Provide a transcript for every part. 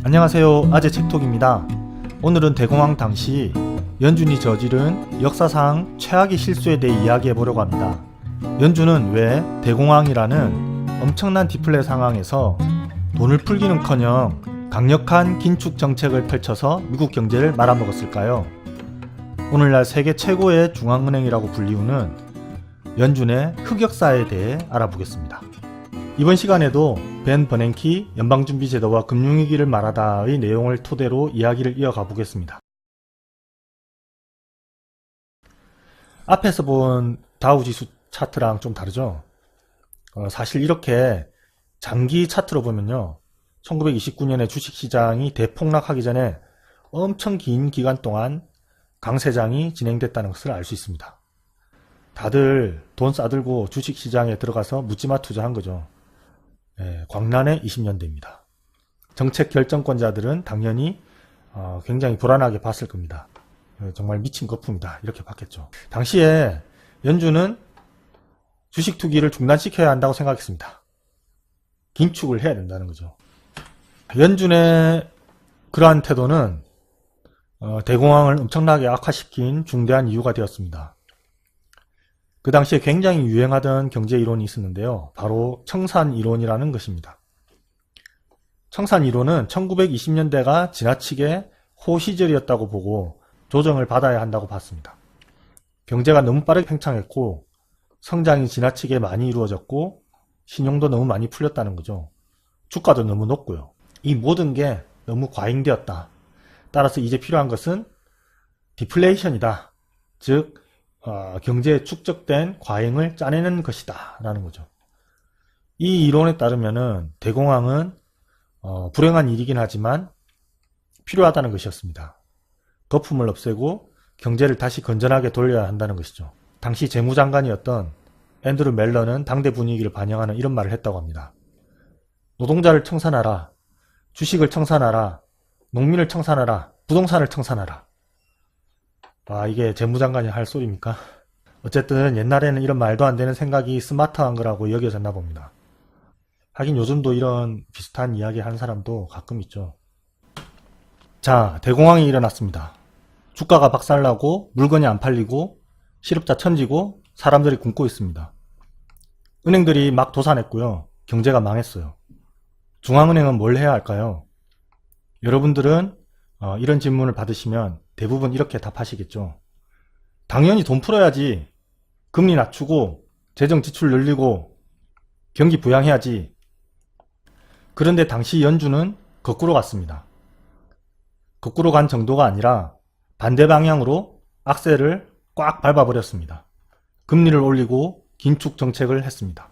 안녕하세요, 아재 책톡입니다. 오늘은 대공황 당시 연준이 저지른 역사상 최악의 실수에 대해 이야기해보려고 합니다. 연준은 왜 대공황이라는 엄청난 디플레 상황에서 돈을 풀기는커녕 강력한 긴축 정책을 펼쳐서 미국 경제를 말아먹었을까요? 오늘날 세계 최고의 중앙은행이라고 불리우는 연준의 흑역사에 대해 알아보겠습니다. 이번 시간에도 벤 버냉키 연방준비제도와 금융위기를 말하다의 내용을 토대로 이야기를 이어가 보겠습니다. 앞에서 본 다우지수 차트랑 좀 다르죠? 사실 이렇게 장기 차트로 보면요, 1929년에 주식시장이 대폭락하기 전에 엄청 긴 기간 동안 강세장이 진행됐다는 것을 알 수 있습니다. 다들 돈 싸들고 주식시장에 들어가서 묻지마 투자한 거죠. 광란의 20년대입니다. 정책 결정권자들은 당연히 굉장히 불안하게 봤을 겁니다. 정말 미친 거품이다, 이렇게 봤겠죠. 당시에 연준은 주식 투기를 중단시켜야 한다고 생각했습니다. 긴축을 해야 된다는 거죠. 연준의 그러한 태도는 대공황을 엄청나게 악화시킨 중대한 이유가 되었습니다. 그 당시에 굉장히 유행하던 경제 이론이 있었는데요. 바로 청산 이론이라는 것입니다. 청산 이론은 1920년대가 지나치게 호시절이었다고 보고 조정을 받아야 한다고 봤습니다. 경제가 너무 빠르게 팽창했고 성장이 지나치게 많이 이루어졌고 신용도 너무 많이 풀렸다는 거죠. 주가도 너무 높고요. 이 모든 게 너무 과잉되었다. 따라서 이제 필요한 것은 디플레이션이다. 즉 경제에 축적된 과잉을 짜내는 것이다 라는 거죠. 이 이론에 따르면은 대공황은 불행한 일이긴 하지만 필요하다는 것이었습니다. 거품을 없애고 경제를 다시 건전하게 돌려야 한다는 것이죠. 당시 재무장관이었던 앤드루 멜런은 당대 분위기를 반영하는 이런 말을 했다고 합니다. 노동자를 청산하라, 주식을 청산하라, 농민을 청산하라, 부동산을 청산하라. 이게 재무장관이 할 소리입니까? 어쨌든 옛날에는 이런 말도 안 되는 생각이 스마트한 거라고 여겨졌나 봅니다. 하긴 요즘도 이런 비슷한 이야기 하는 사람도 가끔 있죠. 자, 대공황이 일어났습니다. 주가가 박살나고 물건이 안 팔리고 실업자 천지고 사람들이 굶고 있습니다. 은행들이 막 도산했고요. 경제가 망했어요. 중앙은행은 뭘 해야 할까요? 여러분들은 이런 질문을 받으시면 대부분 이렇게 답하시겠죠. 당연히 돈 풀어야지. 금리 낮추고 재정 지출 늘리고 경기 부양해야지. 그런데 당시 연준은 거꾸로 갔습니다. 거꾸로 간 정도가 아니라 반대 방향으로 악셀을 꽉 밟아버렸습니다. 금리를 올리고 긴축 정책을 했습니다.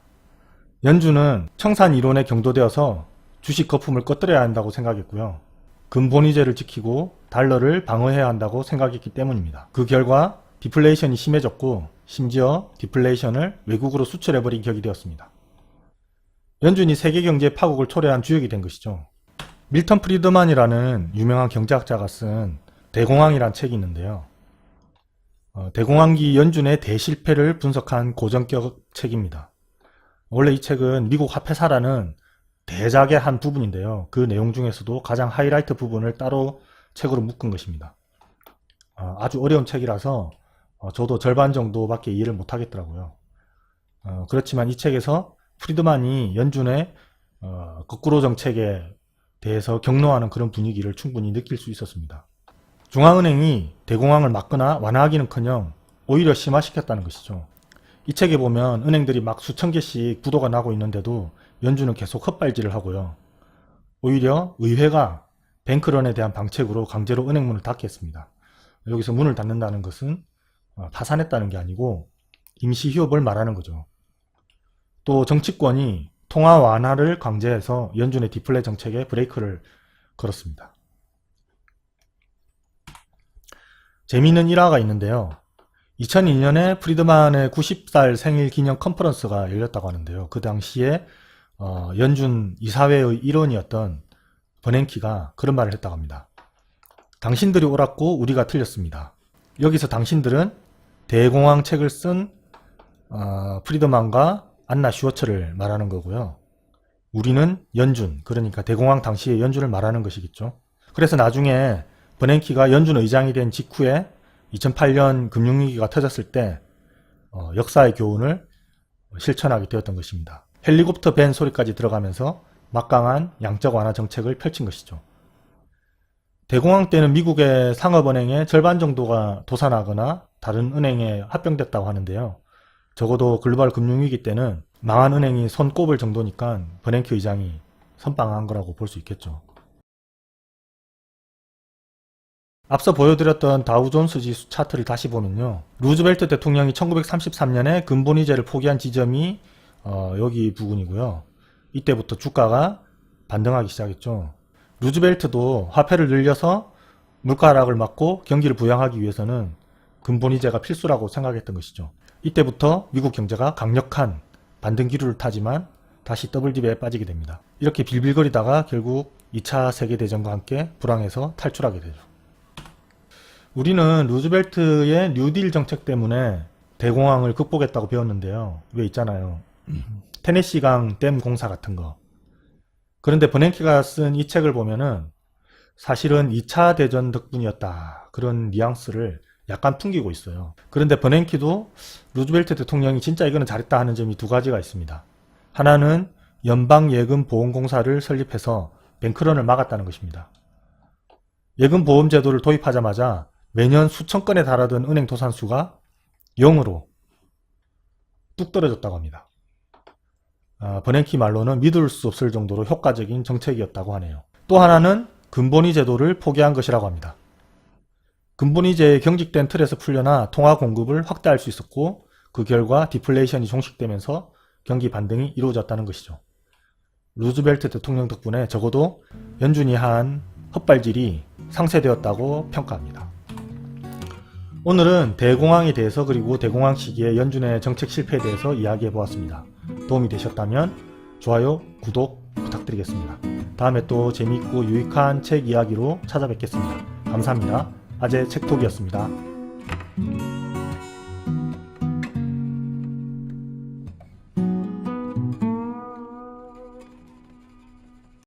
연준은 청산 이론에 경도되어서 주식 거품을 꺼뜨려야 한다고 생각했고요. 근본위제를 지키고 달러를 방어해야 한다고 생각했기 때문입니다. 그 결과 디플레이션이 심해졌고 심지어 디플레이션을 외국으로 수출해버린 격이 되었습니다. 연준이 세계경제 파국을 초래한 주역이 된 것이죠. 밀턴 프리드만이라는 유명한 경제학자가 쓴 대공황이란 책이 있는데요. 대공황기 연준의 대실패를 분석한 고전격 책입니다. 원래 이 책은 미국 화폐사라는 대작의 한 부분인데요. 그 내용 중에서도 가장 하이라이트 부분을 따로 책으로 묶은 것입니다. 아주 어려운 책이라서 저도 절반 정도밖에 이해를 못하겠더라고요. 그렇지만 이 책에서 프리드만이 연준의 거꾸로 정책에 대해서 격노하는 그런 분위기를 충분히 느낄 수 있었습니다. 중앙은행이 대공황을 막거나 완화하기는커녕 오히려 심화시켰다는 것이죠. 이 책에 보면 은행들이 막 수천 개씩 부도가 나고 있는데도 연준은 계속 헛발질을 하고요. 오히려 의회가 뱅크런에 대한 방책으로 강제로 은행문을 닫게 했습니다. 여기서 문을 닫는다는 것은 파산했다는 게 아니고 임시 휴업을 말하는 거죠. 또 정치권이 통화 완화를 강제해서 연준의 디플레 정책에 브레이크를 걸었습니다. 재미있는 일화가 있는데요. 2002년에 프리드만의 90살 생일 기념 컨퍼런스가 열렸다고 하는데요. 그 당시에 연준 이사회의 일원이었던 버냉키가 그런 말을 했다고 합니다. 당신들이 옳았고 우리가 틀렸습니다. 여기서 당신들은 대공황 책을 쓴 프리드만과 안나 슈워처를 말하는 거고요. 우리는 연준, 그러니까 대공황 당시의 연준을 말하는 것이겠죠. 그래서 나중에 버냉키가 연준 의장이 된 직후에 2008년 금융위기가 터졌을 때 역사의 교훈을 실천하게 되었던 것입니다. 헬리콥터 밴 소리까지 들어가면서 막강한 양적 완화 정책을 펼친 것이죠. 대공황 때는 미국의 상업은행의 절반 정도가 도산하거나 다른 은행에 합병됐다고 하는데요. 적어도 글로벌 금융위기 때는 망한 은행이 손 꼽을 정도니까 버냉키 의장이 선빵한 거라고 볼 수 있겠죠. 앞서 보여드렸던 다우존스 지수 차트를 다시 보면요. 루즈벨트 대통령이 1933년에 근본위제를 포기한 지점이 여기 부근이고요. 이때부터 주가가 반등하기 시작했죠. 루즈벨트도 화폐를 늘려서 물가 하락을 막고 경기를 부양하기 위해서는 근본위제가 필수라고 생각했던 것이죠. 이때부터 미국 경제가 강력한 반등 기류를 타지만 다시 더블디에 빠지게 됩니다. 이렇게 빌빌거리다가 결국 2차 세계대전과 함께 불황에서 탈출하게 되죠. 우리는 루즈벨트의 뉴딜 정책 때문에 대공황을 극복했다고 배웠는데요. 왜 있잖아요. 테네시강 댐 공사 같은 거. 그런데 버냉키가 쓴 이 책을 보면은 사실은 2차 대전 덕분이었다. 그런 뉘앙스를 약간 풍기고 있어요. 그런데 버냉키도 루즈벨트 대통령이 진짜 이거는 잘했다 하는 점이 두 가지가 있습니다. 하나는 연방예금보험공사를 설립해서 뱅크런을 막았다는 것입니다. 예금보험제도를 도입하자마자 매년 수천 건에 달하던 은행 도산수가 0으로 뚝 떨어졌다고 합니다. 버냉키 말로는 믿을 수 없을 정도로 효과적인 정책이었다고 하네요. 또 하나는 근본위 제도를 포기한 것이라고 합니다. 근본위제의 경직된 틀에서 풀려나 통화 공급을 확대할 수 있었고 그 결과 디플레이션이 종식되면서 경기 반등이 이루어졌다는 것이죠. 루즈벨트 대통령 덕분에 적어도 연준이 한 헛발질이 상쇄되었다고 평가합니다. 오늘은 대공황에 대해서 그리고 대공황 시기의 연준의 정책 실패에 대해서 이야기해 보았습니다. 도움이 되셨다면 좋아요, 구독 부탁드리겠습니다. 다음에 또 재미있고 유익한 책 이야기로 찾아뵙겠습니다. 감사합니다. 아재 책톡이었습니다.